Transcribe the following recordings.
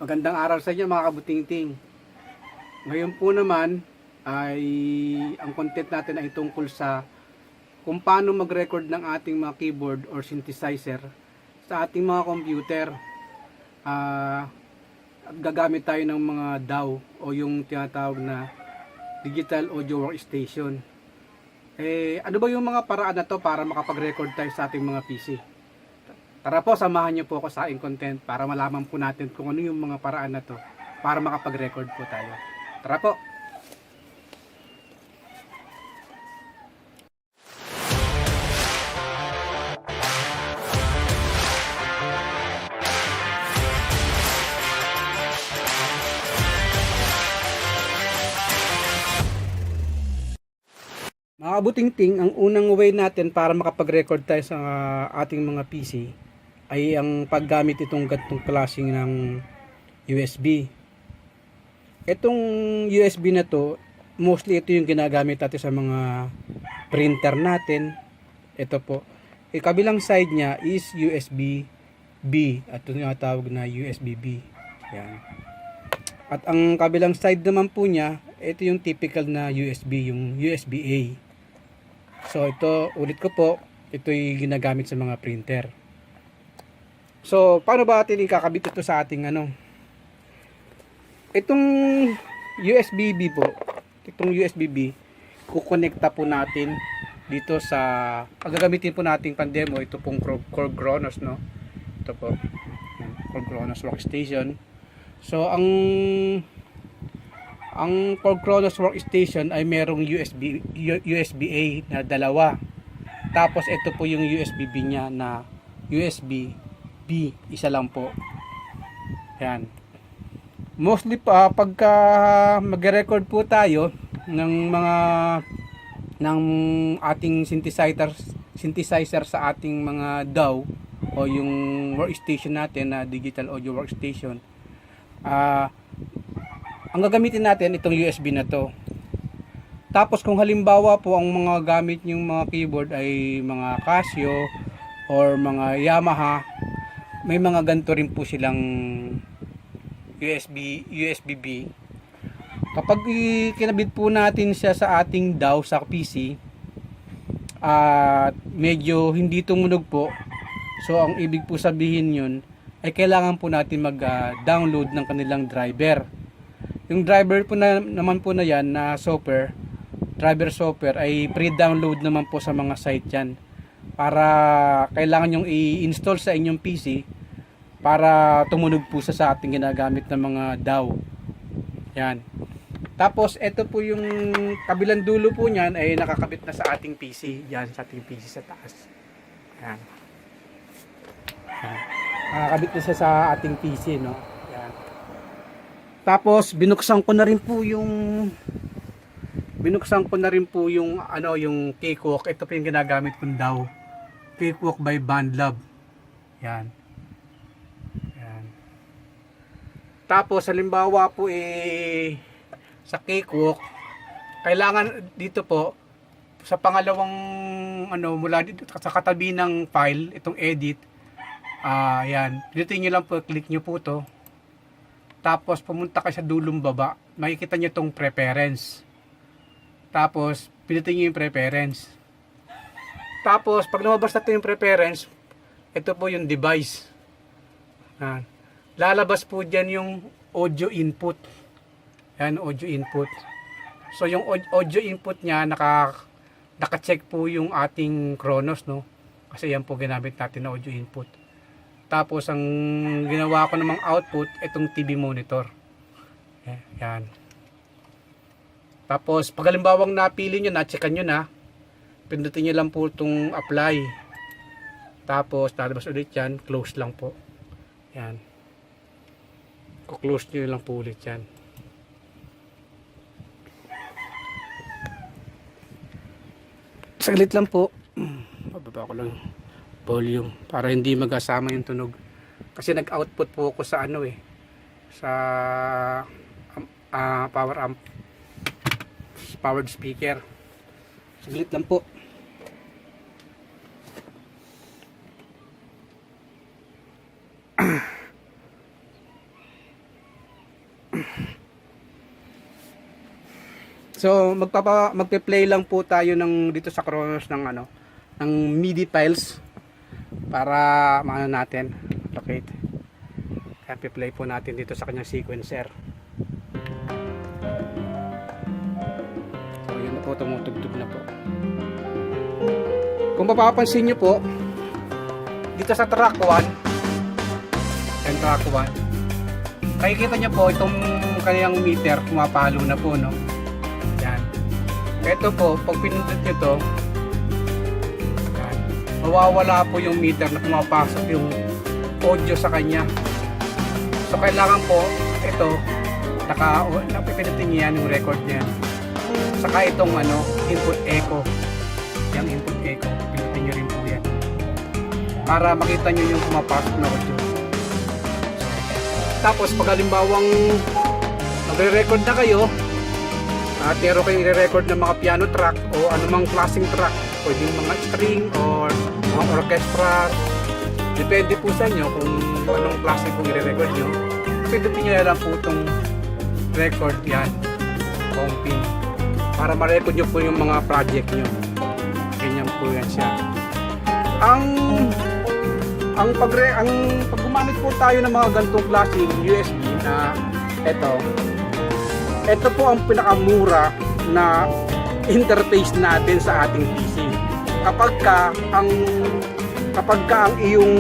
Magandang araw sa inyo mga kabutingting. Ngayon po naman ay ang content natin ay tungkol sa kung paano mag-record ng ating mga keyboard or synthesizer sa ating mga computer. At gagamit tayo ng mga DAW o yung tinatawag na Digital Audio Workstation. Ano ba yung mga paraan na to para makapag-record tayo sa ating mga PC? Tara po, samahan niyo po ako sa aking content para malaman po natin kung ano yung mga paraan na to para makapag-record po tayo. Tara po! Mga kabutingting, ang unang way natin para makapag-record tayo sa ating mga PC ay ang paggamit itong ganitong klaseng ng USB. Itong USB na to, mostly ito yung ginagamit natin sa mga printer natin. Ito po. Kabilang side niya is USB-B at ito yung tawag na USB-B. Yan. At ang kabilang side naman po niya, ito yung typical na USB, yung USB-A. So ito, ulit ko po, ito yung ginagamit sa mga printer. So, paano ba natin ikakabit ito sa ating Itong USB-B po, itong USB-B, kukonekta po natin dito sa, gagamitin po natin pang-demo, ito pong Korg Kronos, no? Ito po, Korg Kronos Workstation. So, ang Korg Kronos Workstation ay merong USB-A na dalawa. Tapos, ito po yung USB-B niya na USB-B, isa lang po. Yan. Mostly pagka mag-record po tayo ng ating synthesizer sa ating mga DAW o yung workstation natin na digital audio workstation, ang gagamitin natin itong USB na to. Tapos kung halimbawa po ang mga gamit yung mga keyboard ay mga Casio or mga Yamaha, may mga ganito rin po silang USB-B. Kapag kinabit po natin siya sa ating DAW sa PC at medyo hindi tumunog po, so ang ibig po sabihin yun ay kailangan po natin mag-download ng kanilang driver. Yung driver po naman po na yan na software, driver software ay pre-download naman po sa mga site yan, para kailangan yung i-install sa inyong PC para tumunog po sa ating ginagamit ng mga DAW. Yan. Tapos ito po yung kabilang dulo po niyan ay nakakabit na sa ating PC. Yan, sa ating PC sa taas. Yan. Nakakabit na siya sa ating PC, no? Yan. Tapos binuksan ko na rin po yung yung Cakewalk. Ito po yung ginagamit kong DAW. Cakewalk by BandLab. Yan. Tapos halimbawa po sa Cakewalk, kailangan dito po sa pangalawang mula dito sa katabi ng file, itong edit, yan, dito niyo lang po, click niyo po to. Tapos pumunta kayo sa dulong baba, makikita niyo tong preference. Tapos pindutin niyo yung preference. Tapos pag lumabas na yung preference, ito po yung device. Lalabas po dyan yung audio input. Yan, audio input. So yung audio input niya, naka-check po yung ating Kronos, no? Kasi yan po ginamit natin na audio input. Tapos ang ginawa ko namang output, itong TV monitor. Yan. Tapos pag halimbawang napili nyo na, checkan nyo na, pindutin nyo lang po itong apply. Tapos lalabas ulit yan, close lang po. Yan. Close nyo lang po ulit yan. Saglit lang po. Bababa ko lang volume para hindi magkasama yung tunog. Kasi nag-output po ako sa sa power amp, powered speaker. Saglit lang po. So magpe-play lang po tayo ng dito sa Kronos ng ng MIDI files para maano natin locate. Kaya play po natin dito sa kanyang sequencer. So yun na po, tumutugtog na po. Kung mapapansin nyo po, dito sa track 1 and track 1, makikita nyo po itong kanyang meter pumapalo na po, no? Yan. Ito po, pag pinindot nyo to, yan, mawawala po yung meter na pumapasok yung audio sa kanya. So kailangan po ito napipindutin niya yan, yung record niya. Saka itong input echo. Yung input echo, pindutin niyo rin po yan. Para makita niyo yung pumapasok na audio. Tapos pag halimbawang magre-record na kayo, at meron kayong i-record ng mga piano track o anumang klaseng track, pwedeng mga string or mga orchestra, depende po sa inyo kung anong klase kung i-record nyo. Pindutin nyo na lang po itong record yan, comping, para ma-record nyo po yung mga project nyo. Ganyan po yan siya. Pag gumamit po tayo ng mga ganitong klaseng USB na ito po ang pinakamura na interface natin sa ating PC. Kapag ka ang iyong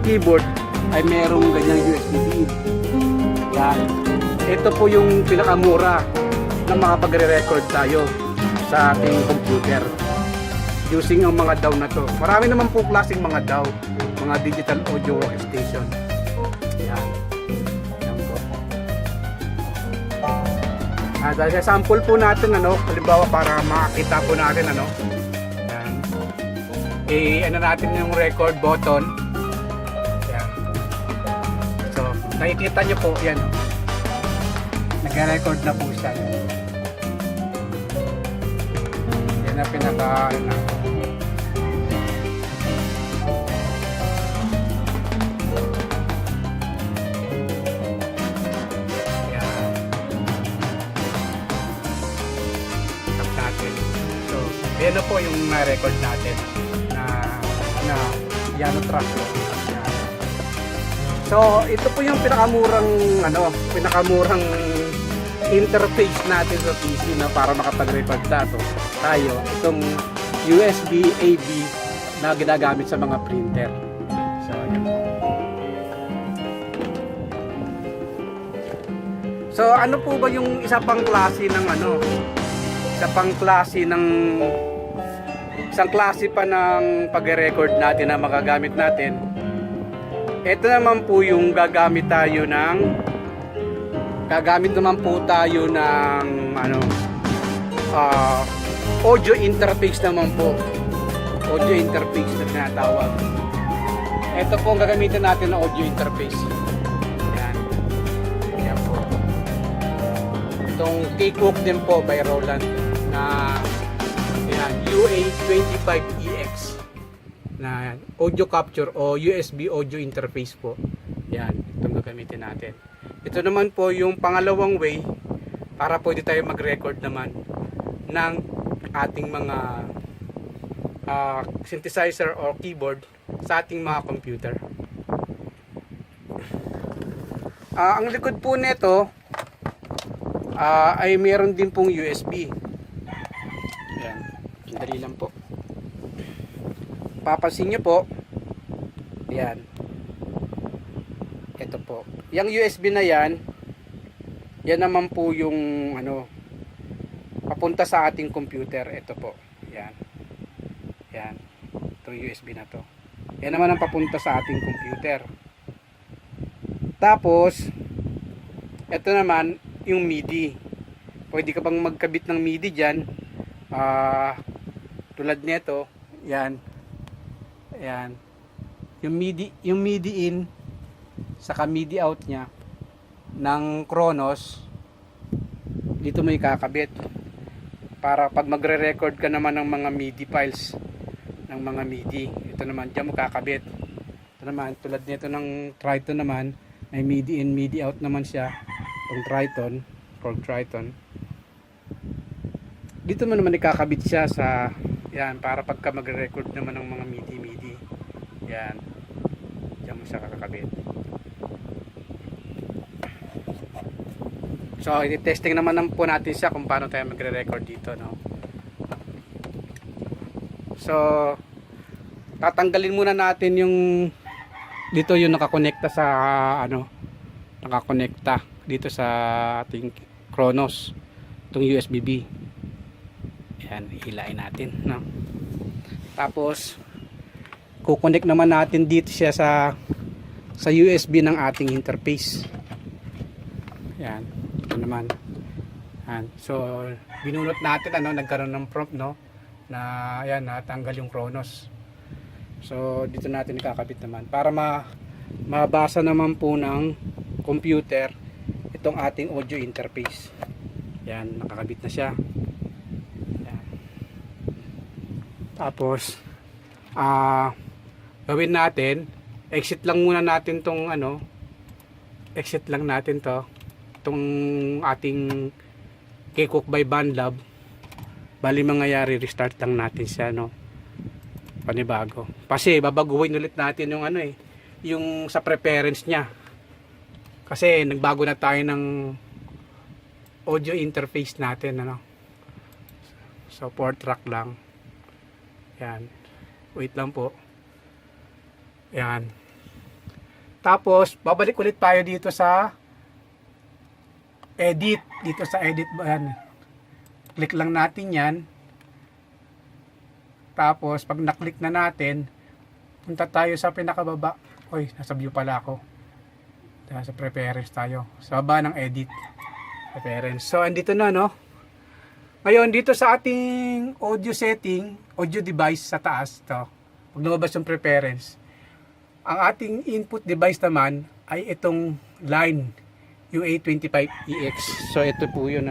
keyboard ay merong ganyang USB. Yan. Ito po yung pinakamura na makapagre-record tayo sa ating computer using ang mga DAW na to. Marami naman po klaseng mga DAW, mga digital audio workstation. Yan. Yan po. Dahil sa sample po natin, halimbawa para makita po natin, yan. Natin yung record button. Yan. So, nakikita nyo po, yan. Nag-record na po siya. Yan na pinaka, yan na po yung na-record natin na piano track po. So ito po yung pinakamurang interface natin sa PC na para makapag-record tayo itong USB AV na ginagamit sa mga printer. So yan po. So ano po ba yung isa pang klase isang klase pa ng pag-record natin na magagamit natin. Ito naman po yung gagamit naman po tayo ng audio interface naman po. Audio interface na tinatawag. Ito po ang gagamitin natin na audio interface. Yan. Yan po. Itong Cakewalk din po by Roland na UA25EX na audio capture o USB audio interface po. Yan, itong gagamitin natin. Ito naman po yung pangalawang way para pwede tayo mag-record naman ng ating mga synthesizer or keyboard sa ating mga computer. Ang likod po nito ay meron din pong USB. Yan, dali lang po. Papansin nyo po, yan, ito po, yung USB na yan naman po yung papunta sa ating computer. Ito po, yan, itong USB na to, yan naman ang papunta sa ating computer. Tapos ito naman yung MIDI. Pwede ka bang magkabit ng MIDI dyan, tulad nito, yan, yung MIDI in saka MIDI out nya ng Kronos, dito mo ikakabit para pag magre-record ka naman ng mga MIDI files ng mga MIDI. Ito naman dyan mo kakabit. Ito naman tulad nito ng Triton naman, may MIDI in MIDI out naman siya. Itong Triton, called Triton. dito mo naman ikakabit siya sa yan, para pagka magre-record naman ng mga MIDI. Yan. Diyan mo siya kakabit. So, i-testing naman po natin siya kung paano tayo magre-record dito, no? So, tatanggalin muna natin yung dito yung nakakonekta sa nakakonekta dito sa ating Kronos, itong USB-B. Yan, hilain natin, no? Tapos kukonek naman natin dito siya sa USB ng ating interface. Yan, ito naman. Yan. So binunot natin, nagkaroon ng prompt, no, na yan, natanggal yung Kronos. So dito natin ikakabit naman para mabasa naman po ng computer itong ating audio interface. Yan, nakakabit na siya. Yan. Tapos gawin natin, exit lang muna natin tong exit lang natin itong ating K-Cook by Bandlab. Bali mangyayari, restart lang natin siya, no, panibago, kasi babaguhin ulit natin yung yung sa preference niya, kasi nagbago na tayo ng audio interface natin, so 4 track lang. Yan, wait lang po. Yan, tapos babalik ulit tayo dito sa edit, yan. Click lang natin yan. Tapos pag na-click na natin, punta tayo sa pinakababa. Oy, nasa view pala ako. Sa preference tayo. Sa baba ng edit, preference. So andito na, no. Ngayon dito sa ating audio setting, audio device sa taas to. Pag lumabas yung preference, ang ating input device naman ay itong line UA25EX. So ito po yun,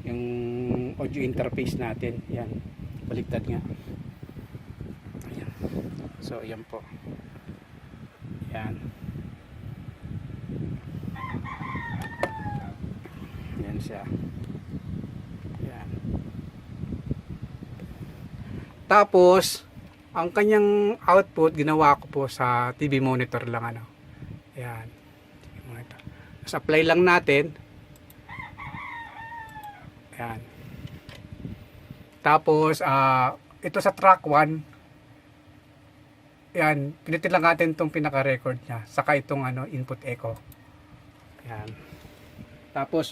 yung audio interface natin. Yan, baliktad nga. Ayan. So yan po. Yan. Yan siya. Yan. Tapos ang kanyang output ginawa ko po sa TV monitor lang, Yan. TV monitor. Tapos apply lang natin. Yan. Tapos ito sa track 1, yan, pinitin lang natin itong pinaka-record niya, saka itong input echo. Yan. Tapos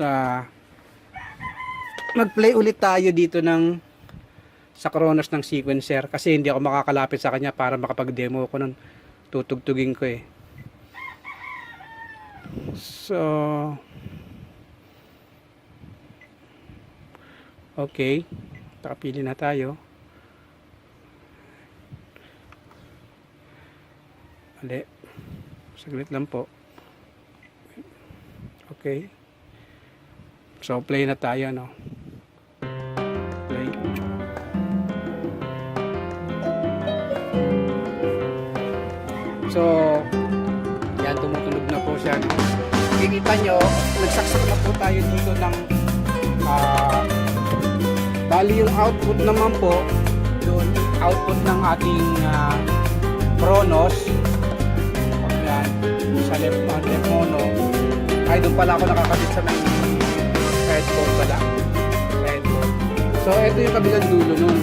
mag-play ulit tayo dito sa Kronos ng sequencer, kasi hindi ako makakalapit sa kanya para makapag-demo ko ng tutugtugin ko eh. So okay, nakapili na tayo. Mali, saglit lang po. Okay, so play na tayo, play. So yan, tumutunog na po siya, Kikita nyo, nagsaksak na po tayo dito ng bali yung output naman po doon, output ng ating Kronos. Ayan, sa left mono. Ay, doon pala ako nakakabit sa may headphone pala. Headphone. So ito yung kabilang dulo nun,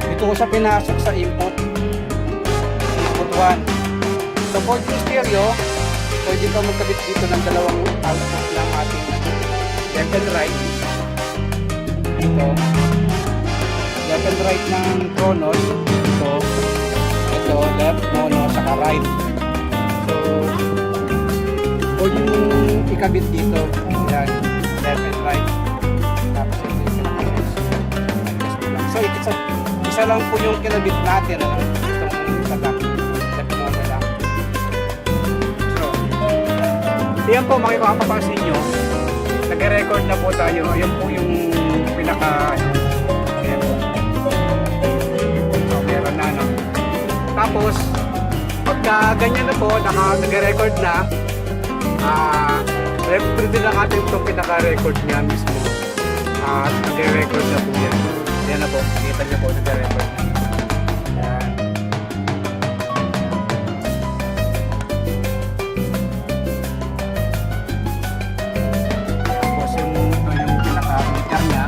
ito ko sa pinasok sa input 1. So for yung stereo, pwede ka magkabit dito ng dalawang output ng ating left and right. Ito, left and right ng Kronos. Ito left mono saka right. So pwede yung ikabit dito. Yan, left and right. Tapos ito yung kinakabit. So isa lang po yung kinabit natin, itong isa lang. Left mono lang. Ayan po, makikapapansin nyo, nag-record na po tayo. Ayan po yung pinaka, ayan po. So, meron na, Tapos, pagka ganyan na po, nag-record na, Pwede lang natin itong pinaka-record niya mismo. At nag-record na po yan. Yan na po, kita niya po, nag-record na. Yan. Tapos yung pinaka-meter niya.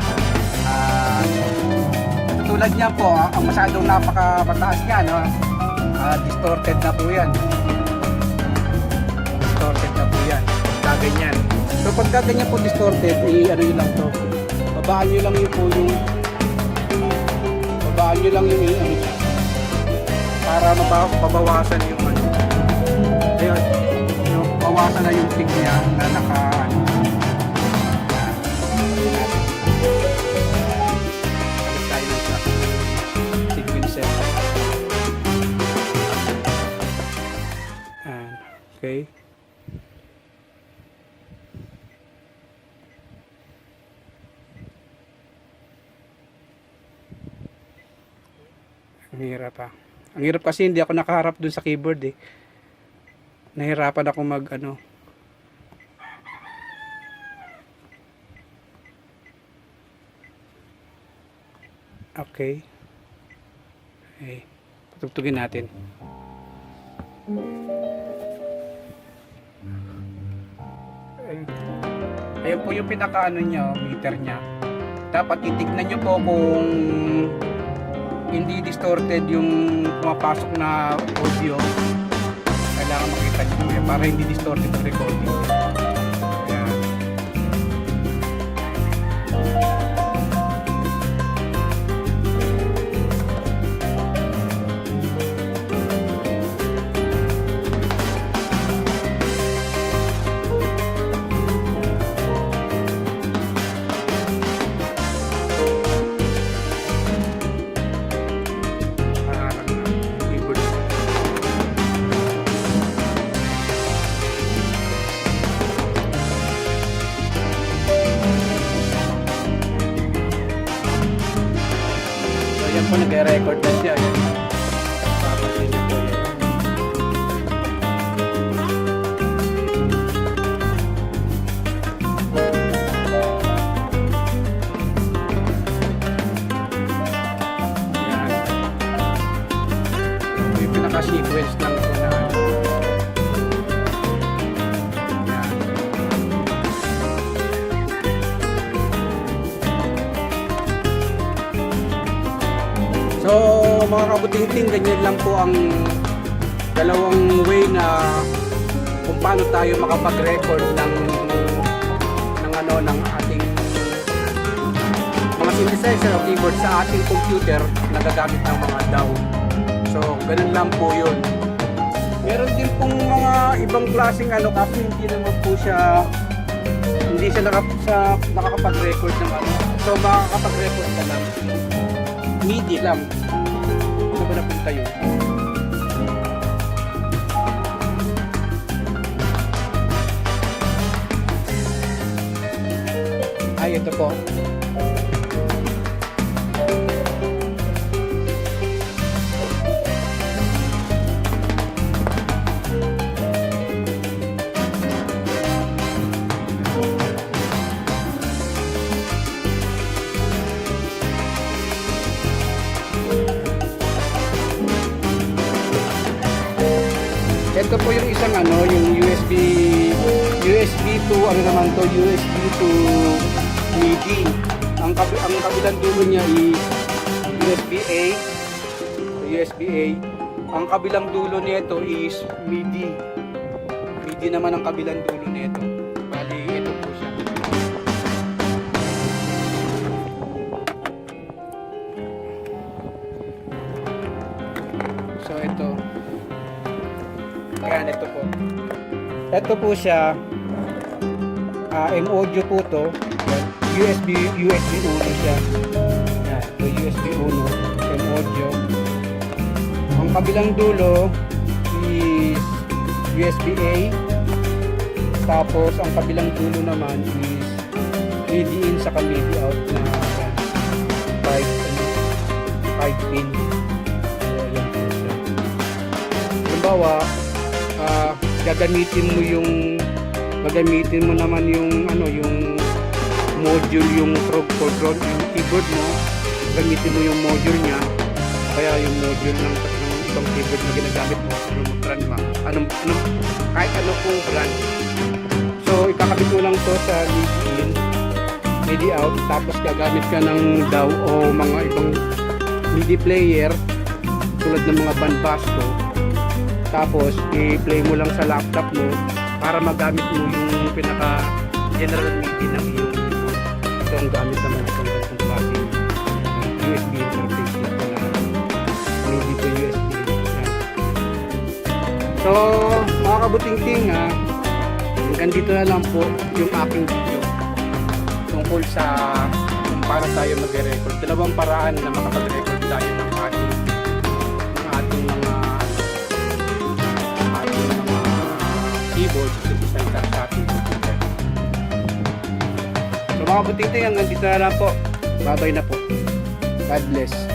Tulad niya po, ang masyadong napaka-mataas niya, no? Distorted na po yan. Distorted na po yan. Ganyan. So pagka ganyan po distorted, ano yun lang to. Babaan nyo lang yun po yung ano niya. Para mabawasan yung ano. Ayun. Yung bawasan na yung peak niya na naka ano. Tayo ng sa sequencer. Okay. Ang hirap pa. Ang hirap kasi hindi ako nakaharap dun sa keyboard eh. Nahirapan ako mag ano. Okay. Okay. Patugtugin natin. Ayun po yung pinaka ano niya, meter niya. Dapat titignan nyo po kung hindi distorted yung pumapasok na audio. Kailangan makita nyo yan para hindi distorted ang recording. Ayan. Yan po, nag-record na siya. Para sa inyo po yan. Yan. Yung pinaka-sequence lang po na yan. So mga kabutingting, ganyan lang po ang dalawang way na kung paano tayo makapag-record ng ating mga synthesizer o keyboard sa ating computer na gagamit ng mga DAW. So ganun lang po yun. Meron din pong mga ibang klaseng kasi hindi naman po siya nakakapag-record ng ano. So makakapag-record ka lang. MIDI lang. Ano ba napunta yun? Ay, ito po. Ito po yung isang yung USB to USB to MIDI. Ang kabilang dulo niya is USB A. Ang kabilang dulo nito is MIDI. MIDI naman ang kabilang dulo nito. Bali, ito po siya. So ito. Ayan, ito po. Ito po siya. M-audio po to. USB uno siya. Ayan, ito USB uno. M-audio. Ang kabilang dulo is USB A. Tapos ang kabilang dulo naman is MIDI in sa MIDI out na 5 pin. So, ayan po siya. Halimbawa, gagamitin mo yung gagamitin mo naman yung ano, yung module, yung control, yung keyboard mo, gamitin mo yung module niya, kaya yung module ng ibang keyboard na ginagamit mo, yung brand mo, kahit ano pong brand. So ikakabit mo lang to sa MIDI in, MIDI out, tapos gagamit ka ng DAW o mga ibang MIDI player tulad ng mga bandbasto, tapos i-play mo lang sa laptop mo para magamit mo yung pinaka general MIDI ng iyong keyboard. Ito ang gamit naman itong ganitong klaseng USB interface ito na MIDI to USB. Yan. So mga kabuting-ting, hanggang dito na lang po yung aking video tungkol sa kung paano tayo mag-record. Dalawang paraan na makapag-record tayo ng ating mga keyboard sa isang sa ating computer. So mga kabuting-ting, hanggang dito na lang po. Bye bye na po. God bless.